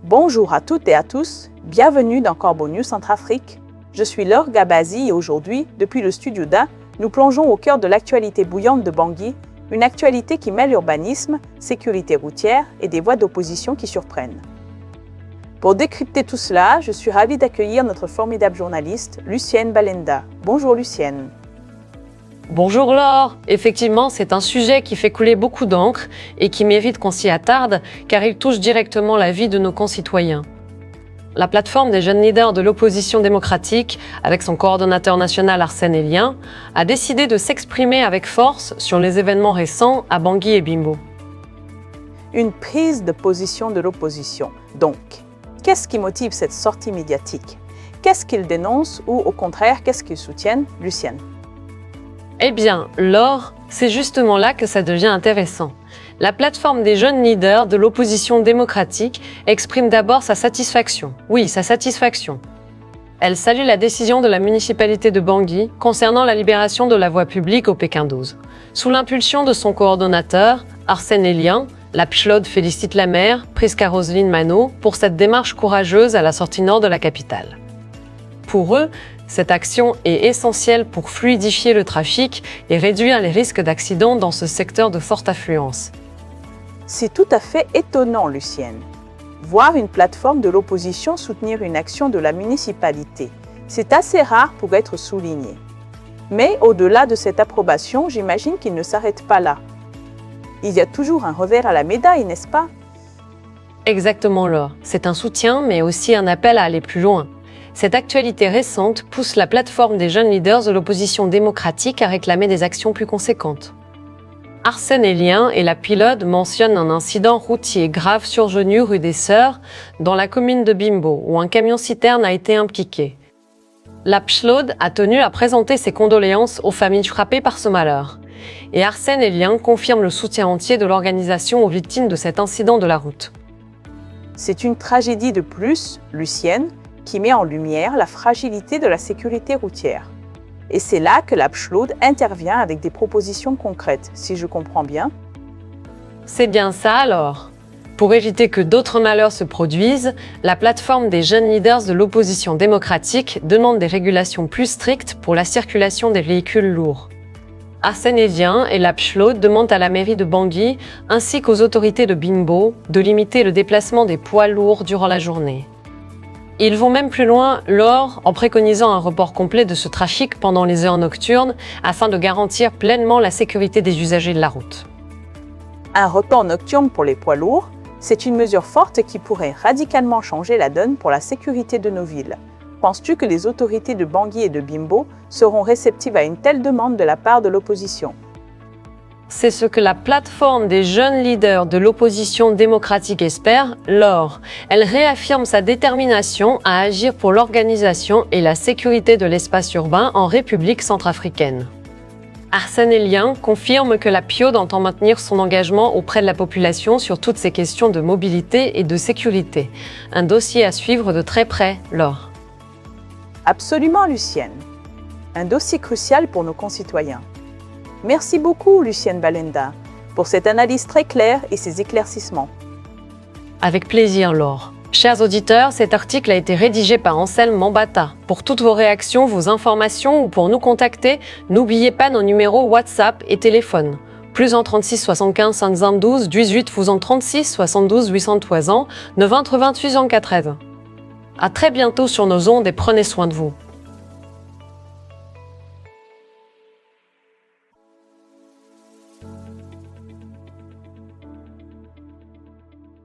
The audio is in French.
Bonjour à toutes et à tous, bienvenue dans Corbeau News Centrafrique. Je suis Laure Gabazi et aujourd'hui, depuis le studio d'A, nous plongeons au cœur de l'actualité bouillante de Bangui, une actualité qui mêle urbanisme, sécurité routière et des voix d'opposition qui surprennent. Pour décrypter tout cela, je suis ravie d'accueillir notre formidable journaliste, Lucienne Balenda. Bonjour Lucienne. Bonjour Laure, effectivement c'est un sujet qui fait couler beaucoup d'encre et qui mérite qu'on s'y attarde car il touche directement la vie de nos concitoyens. La plateforme des jeunes leaders de l'opposition démocratique, avec son coordonnateur national Arsène Elien, a décidé de s'exprimer avec force sur les événements récents à Bangui et Bimbo. Une prise de position de l'opposition. Donc, qu'est-ce qui motive cette sortie médiatique? Qu'est-ce qu'ils dénoncent ou au contraire, qu'est-ce qu'ils soutiennent? Lucienne. Eh bien, Laure, c'est justement là que ça devient intéressant. La plateforme des jeunes leaders de l'opposition démocratique exprime d'abord sa satisfaction. Oui, sa satisfaction. Elle salue la décision de la municipalité de Bangui concernant la libération de la voie publique au Pékin 12. Sous l'impulsion de son coordonnateur, Arsène Elien, la PCHLOD félicite la maire, Prisca Roselyne Mano, pour cette démarche courageuse à la sortie nord de la capitale. Pour eux, cette action est essentielle pour fluidifier le trafic et réduire les risques d'accidents dans ce secteur de forte affluence. C'est tout à fait étonnant, Lucienne. Voir une plateforme de l'opposition soutenir une action de la municipalité, c'est assez rare pour être souligné. Mais au-delà de cette approbation, j'imagine qu'il ne s'arrête pas là. Il y a toujours un revers à la médaille, n'est-ce pas? Exactement, Laure. C'est un soutien, mais aussi un appel à aller plus loin. Cette actualité récente pousse la plateforme des jeunes leaders de l'opposition démocratique à réclamer des actions plus conséquentes. Arsène Elien et la PCHLOD mentionnent un incident routier grave survenu rue des Sœurs, dans la commune de Bimbo, où un camion-citerne a été impliqué. La PCHLOD a tenu à présenter ses condoléances aux familles frappées par ce malheur. Et Arsène Elien confirme le soutien entier de l'organisation aux victimes de cet incident de la route. C'est une tragédie de plus, Lucienne, qui met en lumière la fragilité de la sécurité routière. Et c'est là que la PCHLOD intervient avec des propositions concrètes, si je comprends bien. C'est bien ça alors. Pour éviter que d'autres malheurs se produisent, la plateforme des jeunes leaders de l'opposition démocratique demande des régulations plus strictes pour la circulation des véhicules lourds. Arsène Elien et la PCHLOD demandent à la mairie de Bangui ainsi qu'aux autorités de Bimbo de limiter le déplacement des poids lourds durant la journée. Ils vont même plus loin, Laure, en préconisant un report complet de ce trafic pendant les heures nocturnes afin de garantir pleinement la sécurité des usagers de la route. Un report nocturne pour les poids lourds, c'est une mesure forte qui pourrait radicalement changer la donne pour la sécurité de nos villes. Penses-tu que les autorités de Bangui et de Bimbo seront réceptives à une telle demande de la part de l'opposition? C'est ce que la plateforme des jeunes leaders de l'opposition démocratique espère, Laure. Elle réaffirme sa détermination à agir pour l'organisation et la sécurité de l'espace urbain en République centrafricaine. Arsène Elien confirme que la PCHLOD entend maintenir son engagement auprès de la population sur toutes ces questions de mobilité et de sécurité. Un dossier à suivre de très près, Laure. Absolument, Lucienne. Un dossier crucial pour nos concitoyens. Merci beaucoup, Lucienne Balenda, pour cette analyse très claire et ces éclaircissements. Avec plaisir, Laure. Chers auditeurs, cet article a été rédigé par Anselme Mambata. Pour toutes vos réactions, vos informations ou pour nous contacter, n'oubliez pas nos numéros WhatsApp et téléphone. +1 36 75 512 18 vous 36 72 803 9 28 28. À très bientôt sur nos ondes et prenez soin de vous.